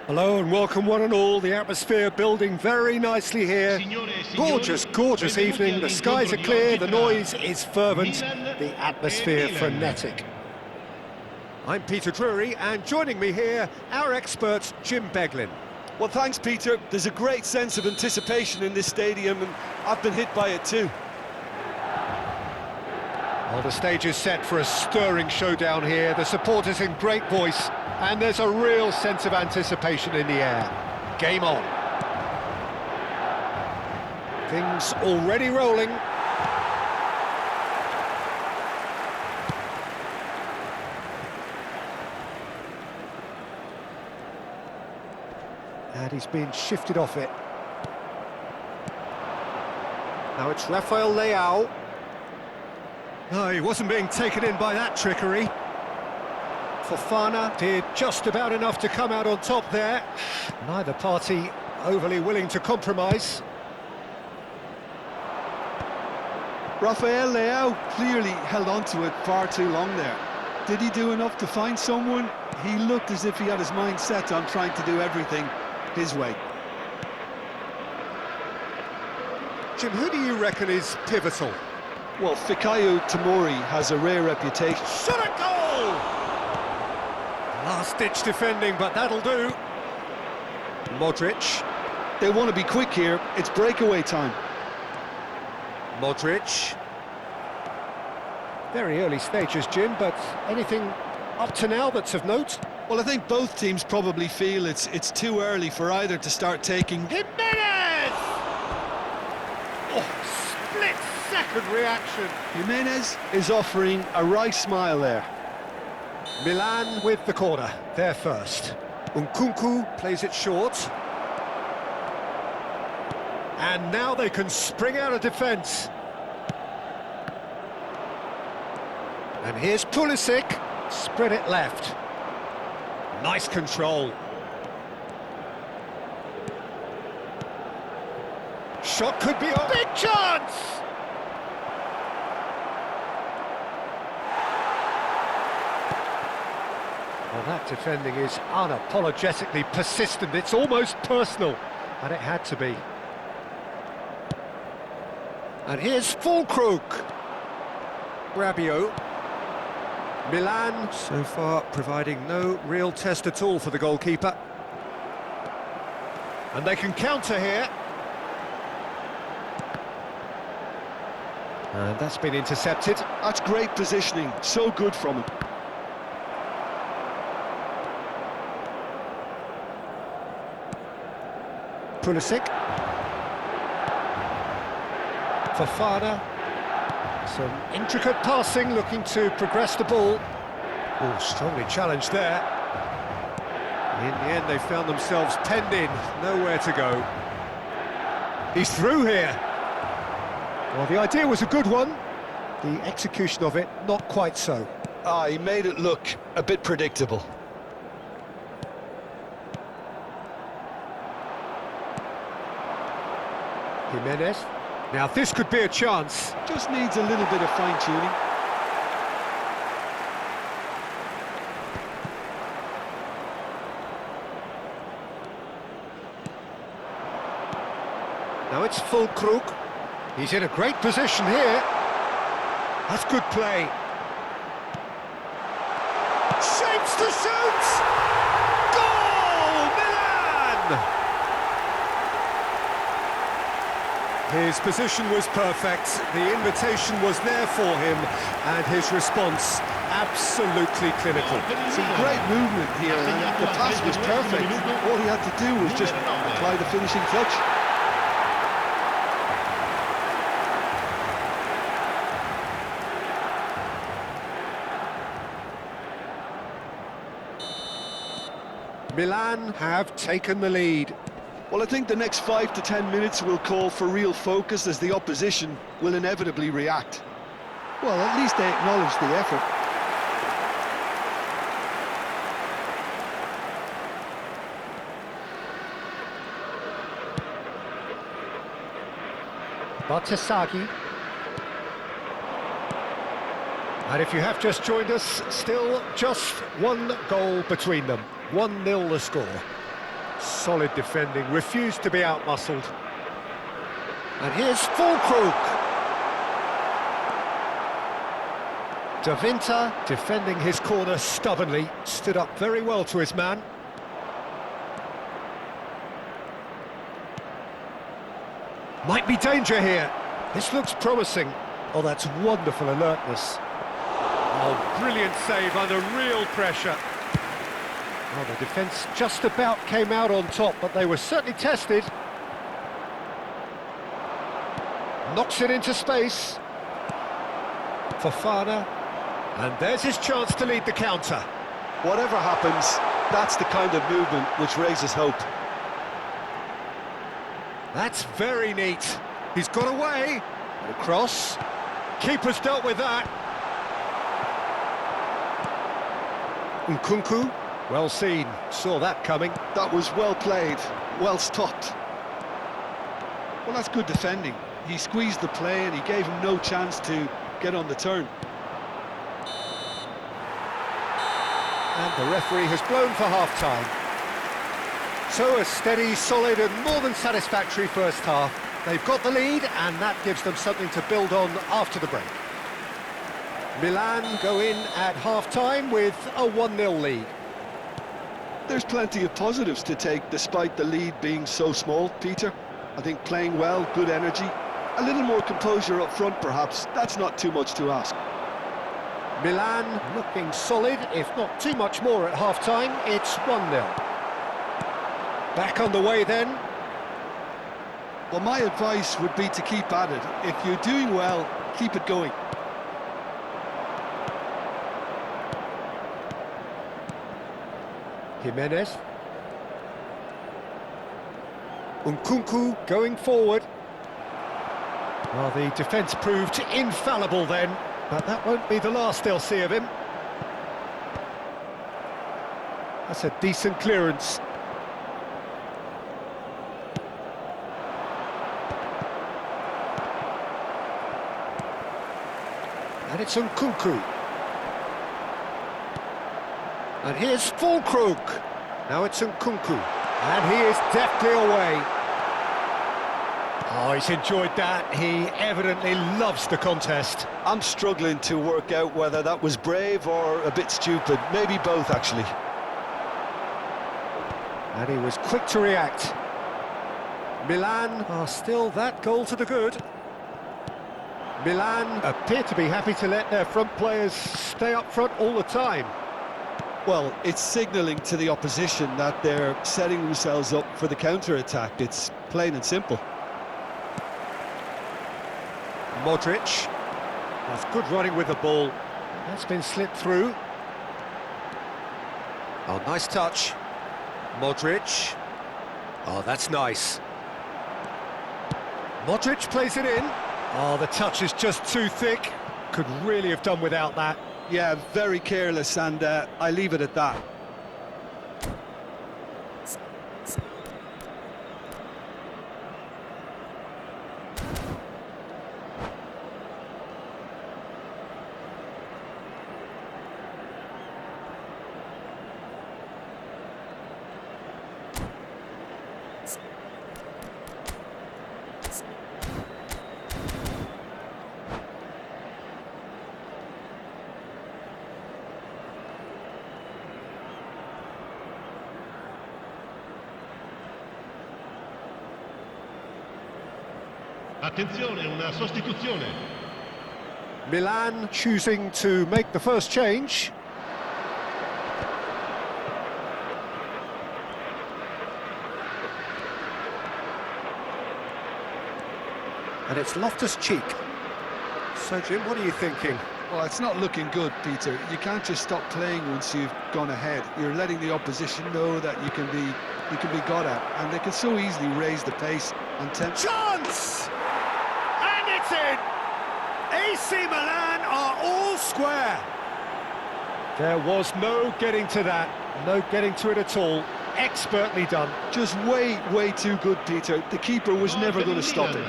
Hello and welcome one and all, the atmosphere building very nicely here. Gorgeous, gorgeous evening, the skies are clear, the noise is fervent, the atmosphere frenetic. I'm Peter Drury, and joining me here, our expert Jim Beglin. Well, thanks, Peter. There's a great sense of anticipation in this stadium, and I've been hit by it too. Well, the stage is set for a stirring showdown here, the supporters in great voice, and there's a real sense of anticipation in the air. Game on. Things already rolling. And he's been shifted off it. Now it's Rafael Leao. No, he wasn't being taken in by that trickery. Fofana did just about enough to come out on top there. Neither party overly willing to compromise. Rafael Leao clearly held on to it far too long there. Did he do enough to find someone? He looked as if he had his mind set on trying to do everything his way. Jim, who do you reckon is pivotal? Well, Fikayo Tomori has a rare reputation. Shot a goal! Last-ditch defending, but that'll do. Modric. They want to be quick here. It's breakaway time. Modric. Very early stages, Jim, but anything up to now that's of note? Well, I think both teams probably feel it's too early for either to start taking... Jimenez! Oh, split-second reaction. Jimenez is offering a right smile there. Milan with the corner, they're first. Nkunku plays it short. And now they can spring out of defence. And here's Pulisic, spread it left. Nice control. Shot could be a big chance! Well, that defending is unapologetically persistent. It's almost personal, and it had to be. And here's Füllkrug. Rabiot. Milan, so far, providing no real test at all for the goalkeeper. And they can counter here. And that's been intercepted. That's great positioning, so good from him. Pulisic. Fofana. Some intricate passing, looking to progress the ball. Oh, strongly challenged there. In the end, they found themselves penned in, nowhere to go. He's through here. Well, the idea was a good one. The execution of it, not quite so. He made it look a bit predictable. Jimenez. Now this could be a chance. Just needs a little bit of fine-tuning. Now it's Füllkrug. He's in a great position here. That's good play. Shapes to shoot! Goal! Milan! His position was perfect, the invitation was there for him, and his response absolutely clinical. Some great movement here, and the pass was perfect. All he had to do was just apply the finishing touch. Milan have taken the lead. Well, I think the next 5 to 10 minutes will call for real focus as the opposition will inevitably react. Well, at least they acknowledge the effort. Bartesaghi. And if you have just joined us, still just one goal between them. 1-0 the score. Solid defending, refused to be outmuscled. And here's Füllkrug. De Winter defending his corner stubbornly, stood up very well to his man. Might be danger here. This looks promising. Oh, that's wonderful alertness. Oh, brilliant save under real pressure. Oh, the defence just about came out on top, but they were certainly tested. Knocks it into space. Fofana. And there's his chance to lead the counter. Whatever happens, that's the kind of movement which raises hope. That's very neat. He's got away. Across. Keeper's dealt with that. Nkunku. Well seen. Saw that coming. That was well played, well stopped. Well, that's good defending. He squeezed the play and he gave him no chance to get on the turn. And the referee has blown for half-time. So a steady, solid and more than satisfactory first half. They've got the lead and that gives them something to build on after the break. Milan go in at half-time with a 1-0 lead. There's plenty of positives to take despite the lead being so small, Peter. I think playing well, good energy, a little more composure up front perhaps, that's not too much to ask. Milan looking solid, if not too much more at half-time. It's 1-0. Back on the way then. Well, my advice would be to keep at it. If you're doing well, keep it going. Jimenez. Nkunku going forward. Well, the defence proved infallible then, but that won't be the last they'll see of him. That's a decent clearance. And it's Nkunku. And here's Füllkrug. Now it's Nkunku. And he is deftly away. Oh, he's enjoyed that. He evidently loves the contest. I'm struggling to work out whether that was brave or a bit stupid. Maybe both, actually. And he was quick to react. Milan are still that goal to the good. Milan appear to be happy to let their front players stay up front all the time. Well, it's signalling to the opposition that they're setting themselves up for the counter-attack. It's plain and simple. Modric. That's good running with the ball. That's been slipped through. Oh, nice touch. Modric. Oh, that's nice. Modric plays it in. Oh, the touch is just too thick. Could really have done without that. Yeah, very careless, and I leave it at that. Attenzione, una sostituzione. Milan choosing to make the first change. And it's Loftus-Cheek. So, Jim, what are you thinking? Well, it's not looking good, Peter. You can't just stop playing once you've gone ahead. You're letting the opposition know that you can be got at, and they can so easily raise the pace and tempt. Chance! And it's in! AC Milan are all square. There was no getting to that, no getting to it at all. Expertly done. Just way too good, Peter. The keeper was never going to stop it.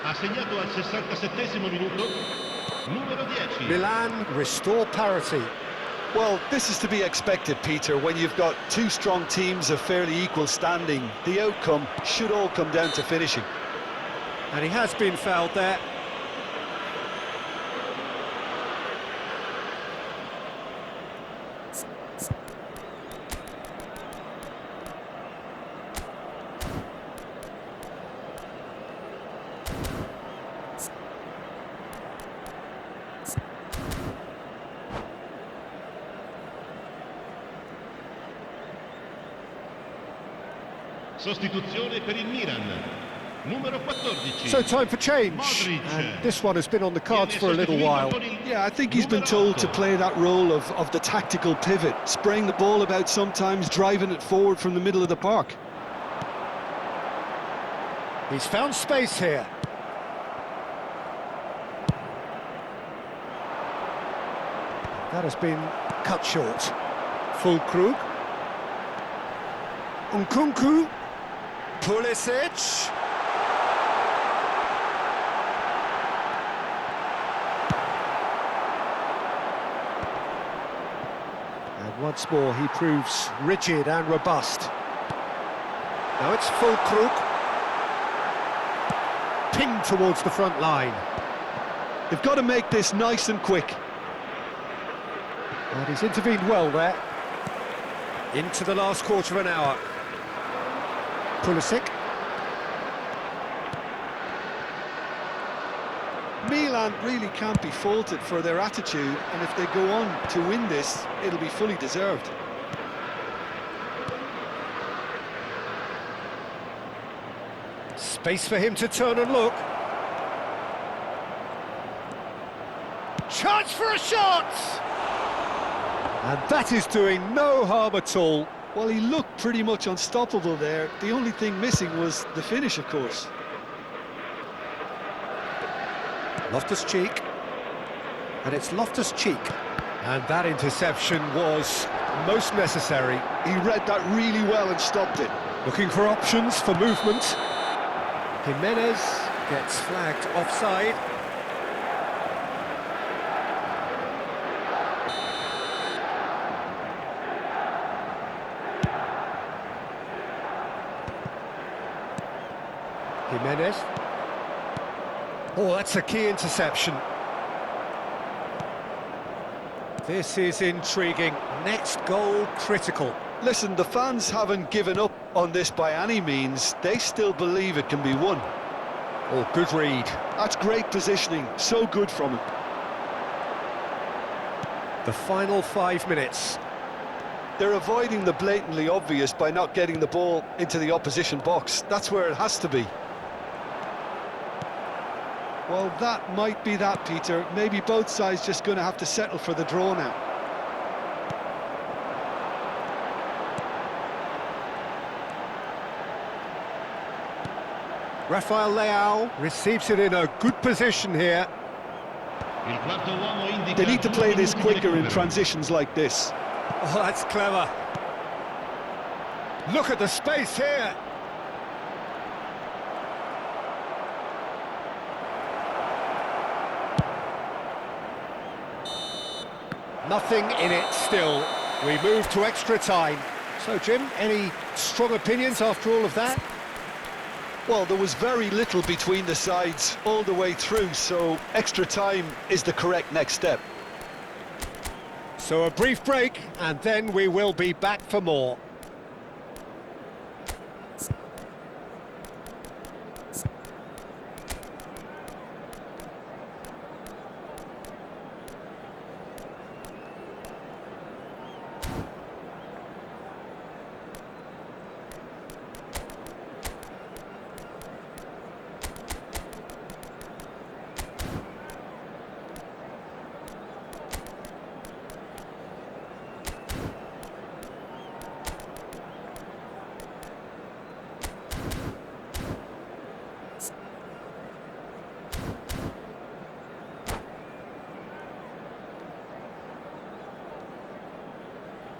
Ha segnato al 67esimo minuto, numero 10. Milan restore parity. Well, this is to be expected, Peter, when you've got two strong teams of fairly equal standing. The outcome should all come down to finishing. And he has been fouled there. Sostituzione per il Milan, numero 14. So time for change. Modric. And this one has been on the cards for a little while. Yeah, I think he's been told to play that role of the tactical pivot, spraying the ball about sometimes, driving it forward from the middle of the park. He's found space here. That has been cut short. Füllkrug. Nkunku. Pulisic. And once more he proves rigid and robust. Now it's Füllkrug. Pinged towards the front line. They've got to make this nice and quick. And he's intervened well there. Into the last quarter of an hour. Pulisic. Milan really can't be faulted for their attitude, and if they go on to win this, it'll be fully deserved. Space for him to turn and look. Chance for a shot! And that is doing no harm at all. Well, he looked pretty much unstoppable there. The only thing missing was the finish, of course. Loftus-Cheek. And it's Loftus-Cheek. And that interception was most necessary. He read that really well and stopped it. Looking for options for movement. Jimenez gets flagged offside. Jimenez. Oh, that's a key interception. This is intriguing. Next goal critical. Listen, the fans haven't given up on this by any means. They still believe it can be won. Oh, good read. That's great positioning. So good from him. The final 5 minutes. They're avoiding the blatantly obvious by not getting the ball into the opposition box. That's where it has to be. Well, that might be that, Peter. Maybe both sides just going to have to settle for the draw now. Rafael Leao receives it in a good position here. Il quarto uomo indica They need to play this 2 minuti di quicker in recupero. transitions like this. Oh, that's clever. Look at the space here. Nothing in it still. We move to extra time. So, Jim, any strong opinions after all of that? Well, there was very little between the sides all the way through, so extra time is the correct next step. So a brief break, and then we will be back for more.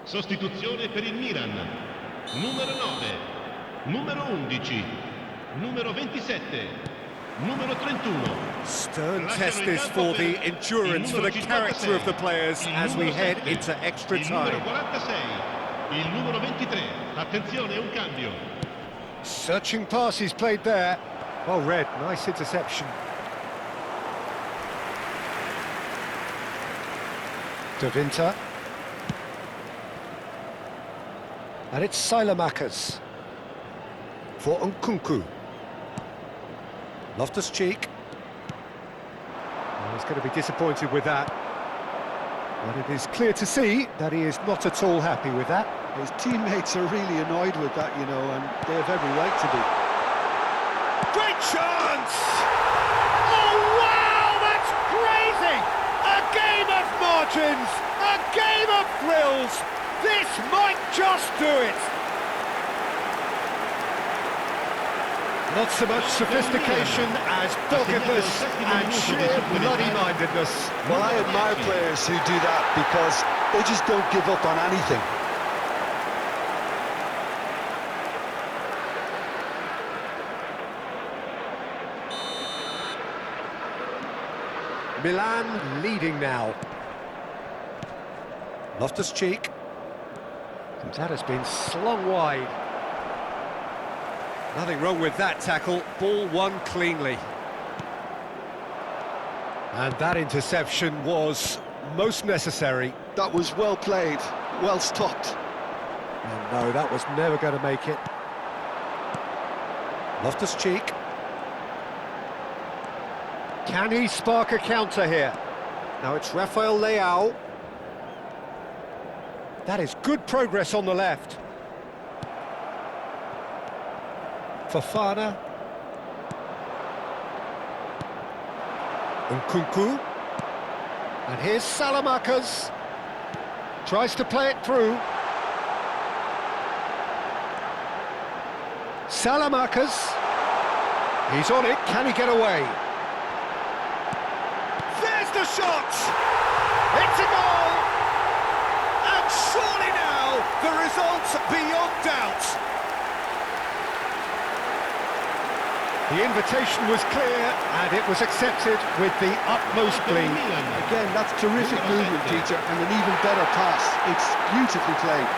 Sostituzione per il Milan. Numero 9, numero 11, numero 27, numero 31. Stern test this for the endurance, for the character of the players as we head into extra Il numero time. 46, il numero 23. Attenzione, un cambio. Searching passes played there. Well read, nice interception. De Winter. And it's Sailamakers for Nkunku. Loftus-Cheek. Well, he's going to be disappointed with that. But it is clear to see that he is not at all happy with that. His teammates are really annoyed with that, you know, and they have every right to be. Great chance! Oh, wow, that's crazy! A game of margins, a game of thrills. This might just do it. Not so much sophistication as doggedness and sheer bloody-mindedness. Well, I admire players who do that because they just don't give up on anything. Milan leading now. Loftus-Cheek. And that has been slung wide. Nothing wrong with that tackle. Ball won cleanly. And that interception was most necessary. That was well played, well stopped. And no, that was never going to make it. Loftus-Cheek. Can he spark a counter here? Now it's Rafael Leao. That is good progress on the left. Fofana. Nkunku. And here's Salamakers. Tries to play it through. Salamakers. He's on it. Can he get away? There's the shot! It's a goal! And surely now, the result's beyond doubt. The invitation was clear, and it was accepted with the utmost glee. Again, that's terrific movement, Peter, and an even better pass. It's beautifully played.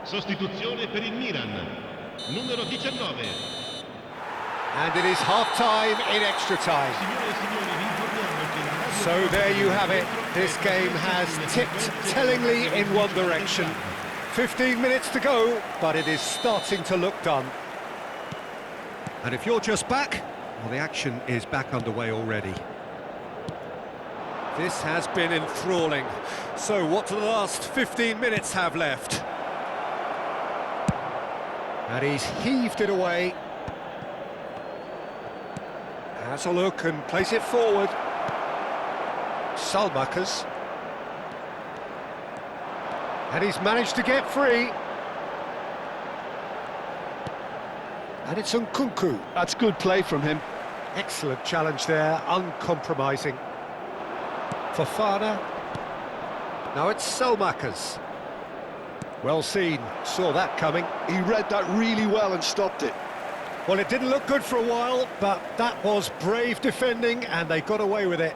Sostituzione per il Milan. Numero 19. And it is half-time in extra time. So there you have it. This game has tipped tellingly in one direction. 15 minutes to go, but it is starting to look done. And if you're just back, well, the action is back underway already. This has been enthralling. So what do the last 15 minutes have left? And he's heaved it away. Has a look and plays it forward. Salmakers. And he's managed to get free. And it's Nkunku. That's good play from him. Excellent challenge there, uncompromising. Fofana. Now it's Salmakers. Well seen, saw that coming. He read that really well and stopped it. Well, it didn't look good for a while, but that was brave defending and they got away with it.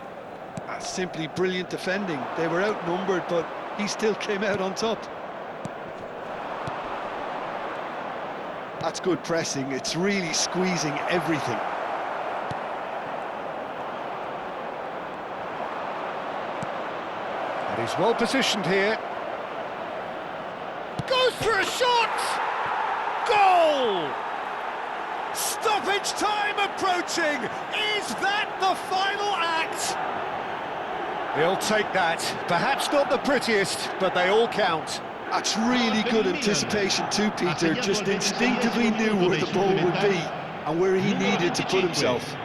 That's simply brilliant defending. They were outnumbered, but he still came out on top. That's good pressing. It's really squeezing everything. And he's well positioned here. Goes for a shot! Goal! Stoppage time approaching! Is that the final act? He'll take that. Perhaps not the prettiest, but they all count. That's really good anticipation too, Peter. Just instinctively knew where the ball would be and where he needed to put himself.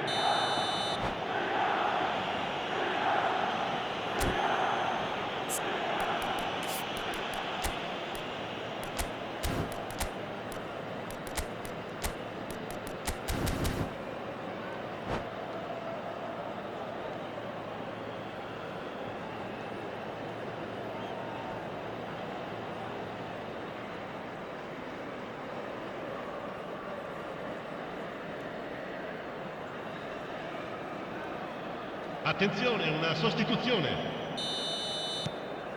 Attenzione, una sostituzione.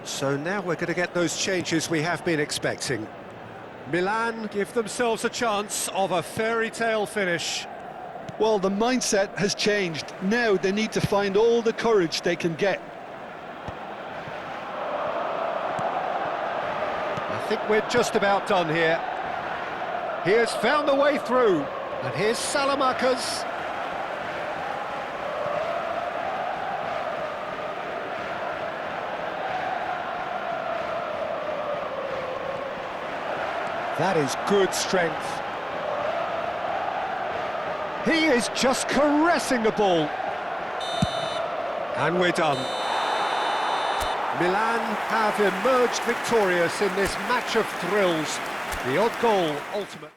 So now we're going to get those changes we have been expecting. Milan give themselves a chance of a fairy tale finish. Well, the mindset has changed. Now they need to find all the courage they can get. I think we're just about done here. He has found the way through. And here's Salamakers. That is good strength. He is just caressing the ball. And we're done. Milan have emerged victorious in this match of thrills. The odd goal ultimately.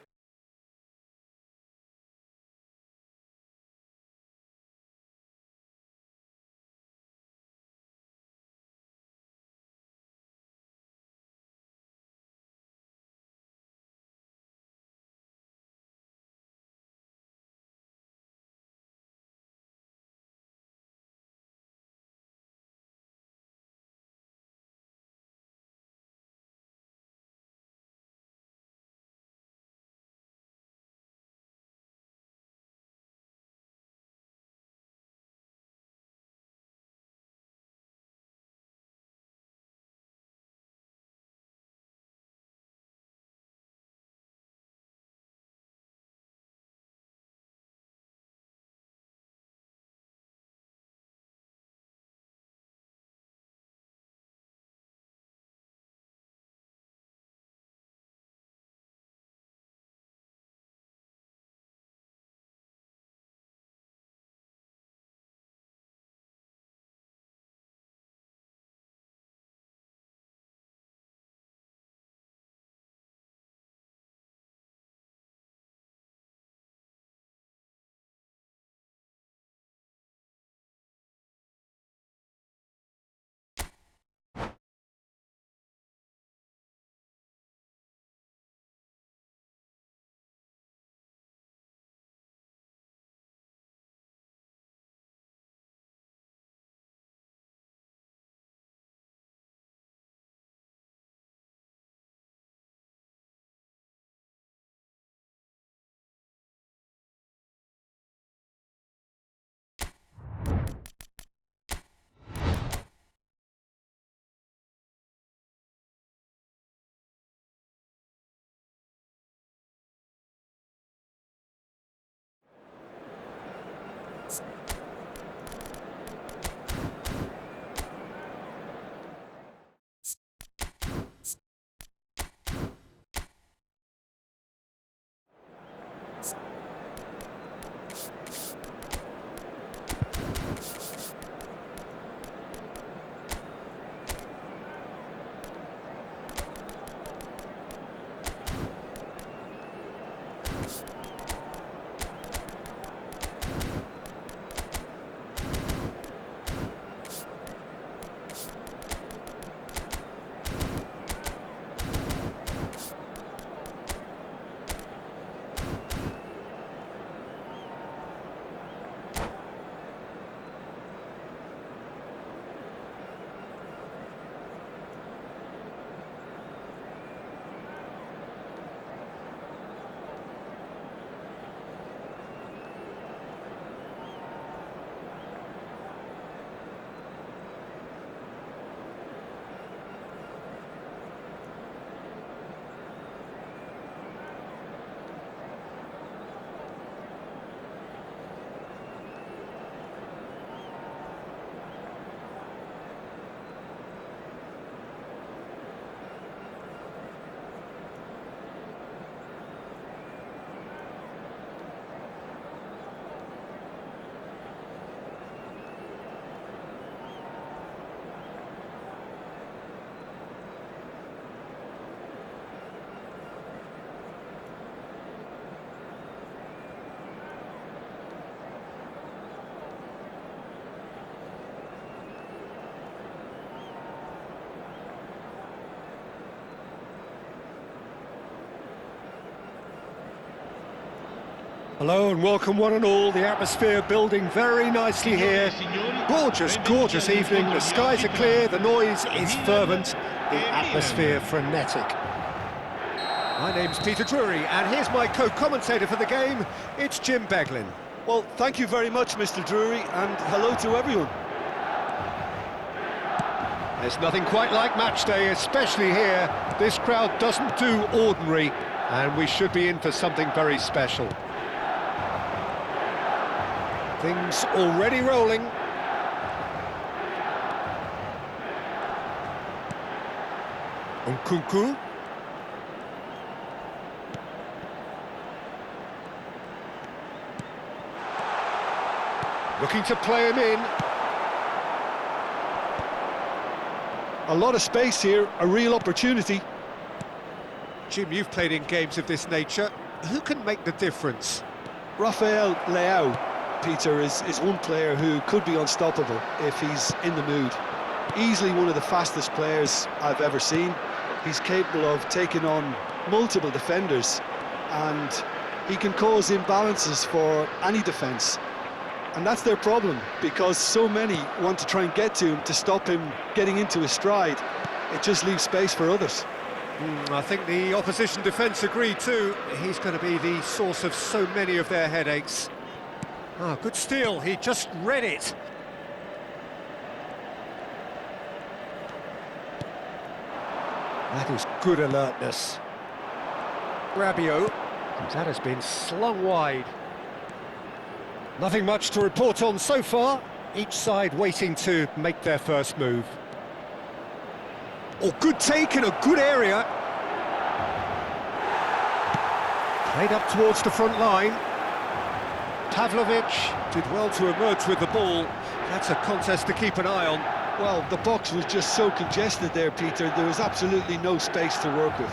Hello and welcome one and all. The atmosphere building very nicely here. Gorgeous, gorgeous evening. The skies are clear, the noise is fervent, the atmosphere frenetic. My name's Peter Drury, and here's my co-commentator for the game. It's Jim Beglin. Well, thank you very much, Mr. Drury, and hello to everyone. There's nothing quite like match day, especially here. This crowd doesn't do ordinary, and we should be in for something very special. Things already rolling. Nkunku. Looking to play him in. A lot of space here, a real opportunity. Jim, you've played in games of this nature. Who can make the difference? Rafael Leao, Peter, is one player who could be unstoppable if he's in the mood. Easily one of the fastest players I've ever seen. He's capable of taking on multiple defenders, and he can cause imbalances for any defence. And that's their problem, because so many want to try and get to him to stop him getting into his stride. It just leaves space for others. I think the opposition defence agree too. He's going to be the source of so many of their headaches. Ah, good steal, he just read it. That is good alertness. Rabiot, that has been slung wide. Nothing much to report on so far. Each side waiting to make their first move. Oh, good take in a good area. Played up towards the front line. Pavlovic did well to emerge with the ball. That's a contest to keep an eye on. Well, the box was just so congested there, Peter. There was absolutely no space to work with.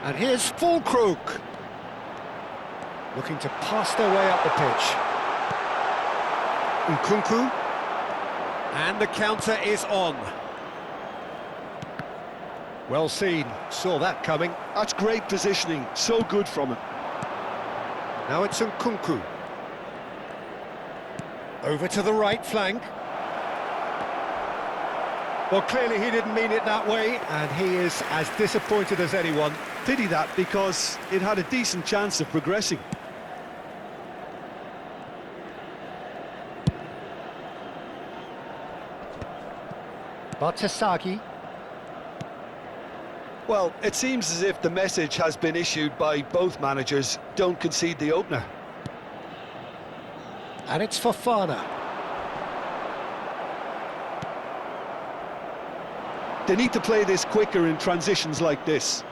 And here's Füllkrug. Looking to pass their way up the pitch. Nkunku. And the counter is on. Well seen, saw that coming. That's great positioning, so good from him. Now it's Nkunku. Over to the right flank. Well, clearly he didn't mean it that way, and he is as disappointed as anyone. Pity that, because it had a decent chance of progressing. Bartesaghi. Well, it seems as if the message has been issued by both managers: don't concede the opener. And it's Fofana. They need to play this quicker in transitions like this.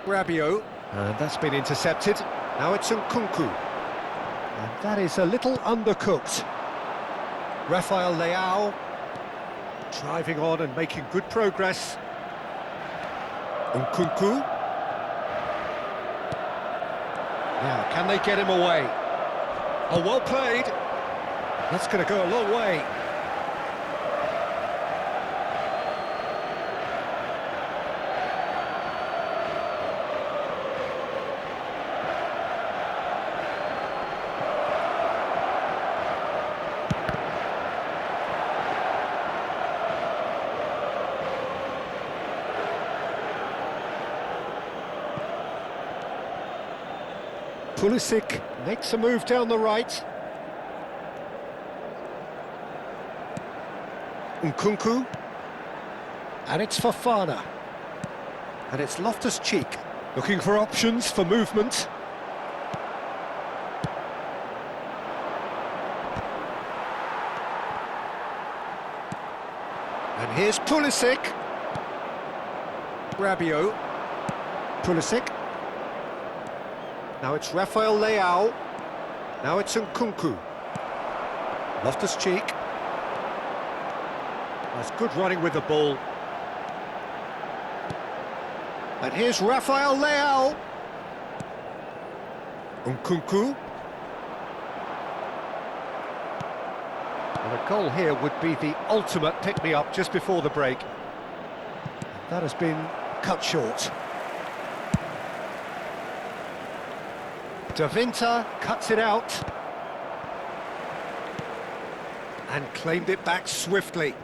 Rabiot. And that's been intercepted. Now it's Nkunku. And that is a little undercooked. Rafael Leao. Driving on and making good progress. Nkunku. Now, can they get him away? Oh, well played. That's going to go a long way. Pulisic makes a move down the right. Nkunku. And it's Fofana. And it's Loftus-Cheek. Looking for options for movement. And here's Pulisic. Rabiot. Pulisic. Now it's Rafael Leao. Now it's Nkunku. Loftus-Cheek. That's good running with the ball. And here's Rafael Leao. Nkunku. And a goal here would be the ultimate pick-me-up just before the break. That has been cut short. De Winter cuts it out. And claimed it back swiftly.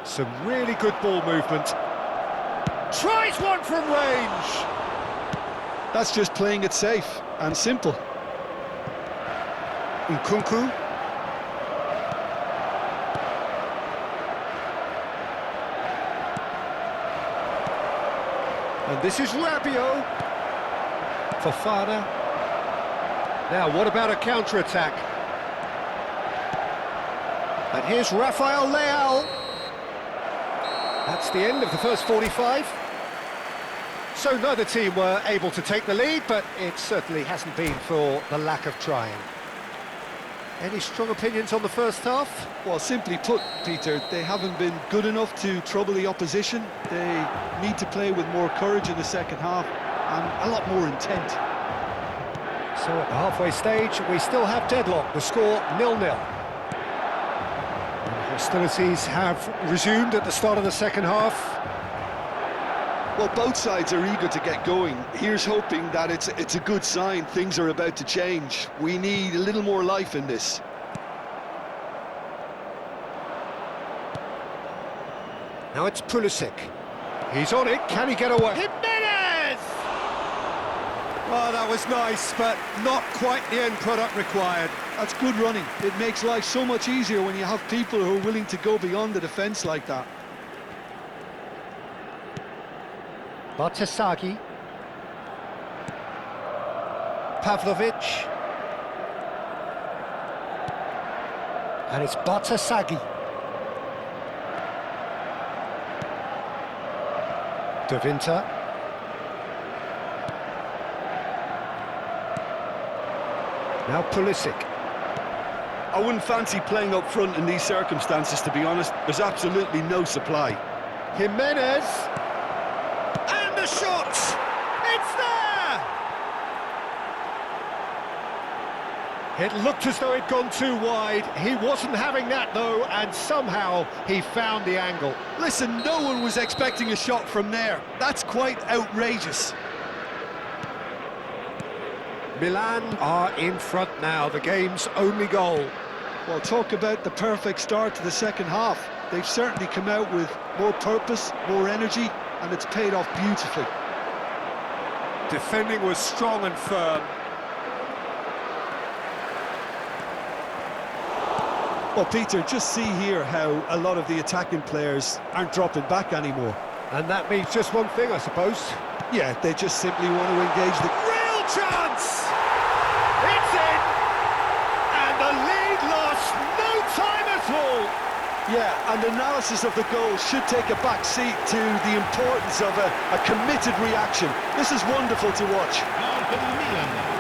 Some really good ball movement. Tries one from range! That's just playing it safe and simple. Nkunku. And this is Rabiot. Fofana. Now, what about a counter-attack? And here's Rafael Leao. That's the end of the first 45. So neither team were able to take the lead, but it certainly hasn't been for the lack of trying. Any strong opinions on the first half? Well, simply put, Peter, they haven't been good enough to trouble the opposition. They need to play with more courage in the second half and a lot more intent. So at the halfway stage, we still have deadlock. The score 0-0. Hostilities have resumed at the start of the second half. Well, both sides are eager to get going. Here's hoping that it's a good sign. Things are about to change. We need a little more life in this. Now it's Pulisic. He's on it. Can he get away? Jimenez! Oh, that was nice, but not quite the end product required. That's good running. It makes life so much easier when you have people who are willing to go beyond the defence like that. Bartesaghi. Pavlovic. And it's Bartesaghi. De Winter. Now Pulisic. I wouldn't fancy playing up front in these circumstances, to be honest. There's absolutely no supply. Jimenez. And the shot! It's there! It looked as though it'd gone too wide. He wasn't having that, though, and somehow he found the angle. Listen, no one was expecting a shot from there. That's quite outrageous. Milan are in front now, the game's only goal. Well, talk about the perfect start to the second half. They've certainly come out with more purpose, more energy, and it's paid off beautifully. Defending was strong and firm. Well, Peter, just see here how a lot of the attacking players aren't dropping back anymore. And that means just one thing, I suppose. Yeah, they just simply want to engage the... Real chance! It's in! And the lead lost no time at all! Yeah, and analysis of the goal should take a back seat to the importance of a committed reaction. This is wonderful to watch.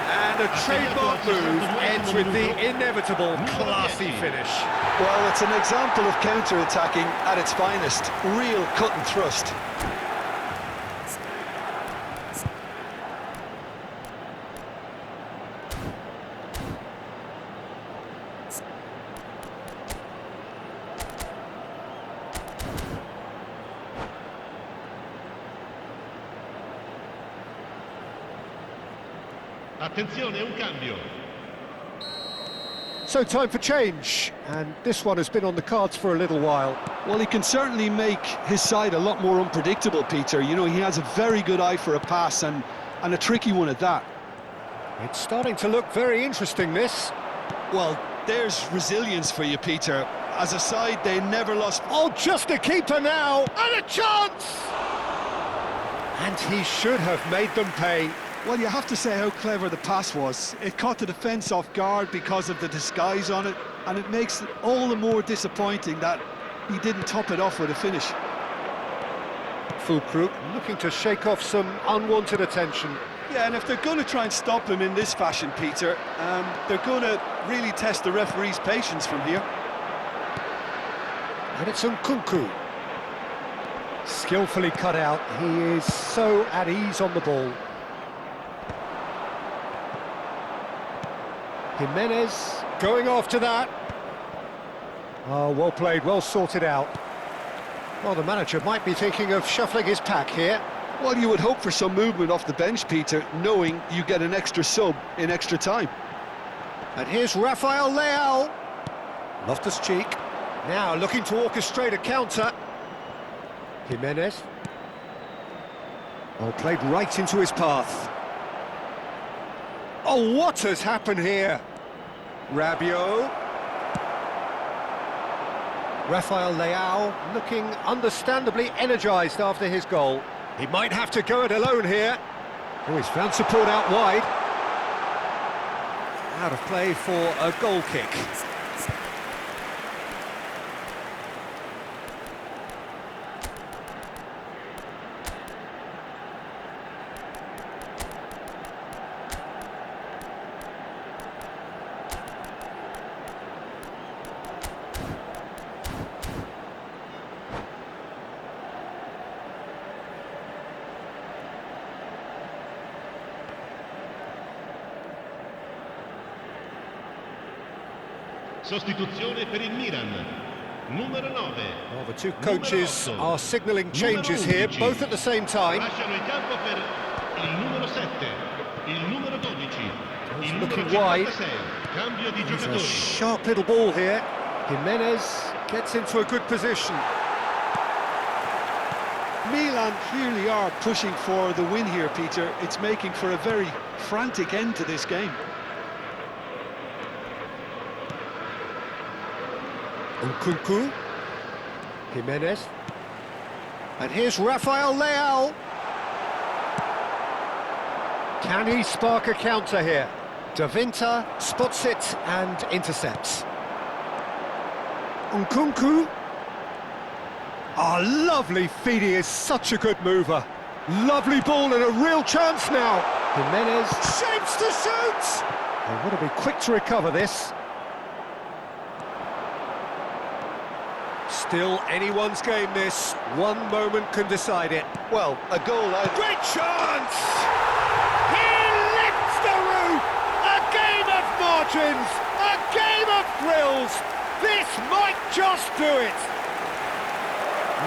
And a trademark move ends with the inevitable classy finish. Well, it's an example of counter-attacking at its finest. Real cut and thrust. Attenzione, un cambio. So time for change, and this one has been on the cards for a little while. Well, he can certainly make his side a lot more unpredictable, Peter. You know, he has a very good eye for a pass, and a tricky one at that. It's starting to look very interesting, this. Well, there's resilience for you, Peter. As a side, they never lost... Oh, just a keeper now, and a chance! And he should have made them pay. Well, you have to say how clever the pass was. It caught the defence off guard because of the disguise on it, and it makes it all the more disappointing that he didn't top it off with a finish. Füllkrug looking to shake off some unwanted attention. Yeah, and if they're going to try and stop him in this fashion, Peter, they're going to really test the referee's patience from here. And it's Nkunku. Skillfully cut out. He is so at ease on the ball. Jimenez going after that. Oh, well played, well sorted out. Well, the manager might be thinking of shuffling his pack here. Well, you would hope for some movement off the bench, Peter, knowing you get an extra sub in extra time. And here's Rafael Leao. Loftus-Cheek. Now looking to orchestrate a counter. Jimenez. Oh, played right into his path. Oh, what has happened here? Rabiot. Rafael Leao looking understandably energised after his goal. He might have to go it alone here. Oh, he's found support out wide. Out of play for a goal kick. Sostituzione per il Milan. Numero 9. Well, the two coaches are signalling changes here, both at the same time. Lasciano il campo per il numero 7, il numero 12, il numero Looking wide. 56. Cambio di It's a giocatori. sharp little ball here. Jimenez gets into a good position. Milan clearly are pushing for the win here, Peter. It's making for a very frantic end to this game. Nkunku. Jimenez. And here's Rafael Leao. Can he spark a counter here? De Winter spots it and intercepts. Nkunku. Oh, lovely feed, he is such a good mover. Lovely ball and a real chance now. Jimenez shapes to shoot. They want to be quick to recover this. Still anyone's game this. One moment can decide it. Well, a goal out. Great chance! He lifts the roof! A game of margins! A game of thrills! This might just do it!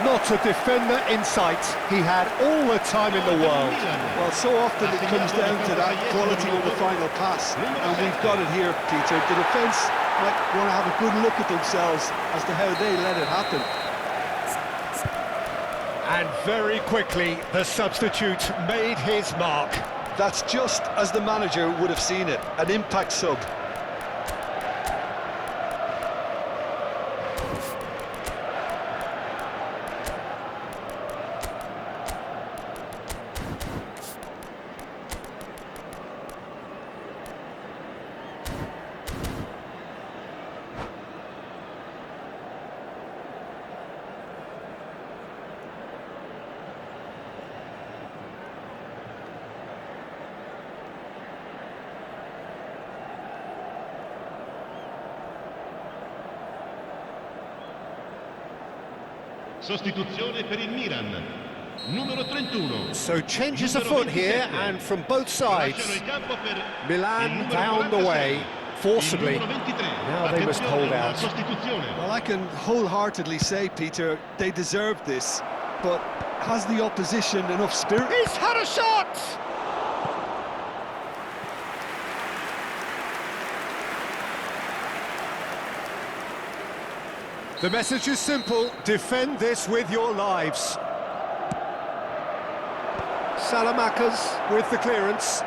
Not a defender in sight. He had all the time in the world. Well, so often it comes down to that quality of the final pass, and we've got it here, Peter. The defence might want to have a good look at themselves as to how they let it happen. And very quickly, the substitute made his mark. That's just as the manager would have seen it, an impact sub. Sostituzione per il Milan. Numero 31. So changes afoot here, and from both Lasciano sides. il campo per Milan il numero found the 46, way forcibly. il numero 23. Now they must Attenzione hold alla out. sostituzione. Well, I can wholeheartedly say, Peter, they deserve this, but has the opposition enough spirit? He's had a shot! The message is simple: defend this with your lives. Salamakers with the clearance.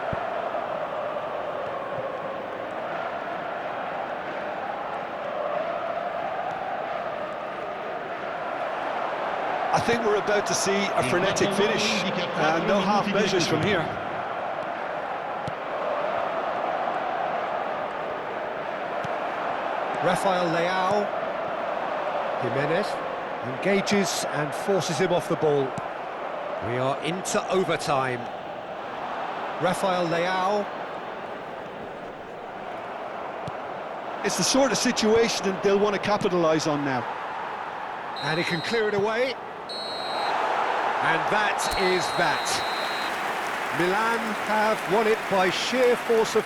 I think we're about to see a frenetic finish, and no half measures from here. Rafael Leao. Jimenez engages and forces him off the ball. We are into overtime. Rafael Leao. It's the sort of situation that they'll want to capitalise on now. And he can clear it away. And that is that. Milan have won it by sheer force of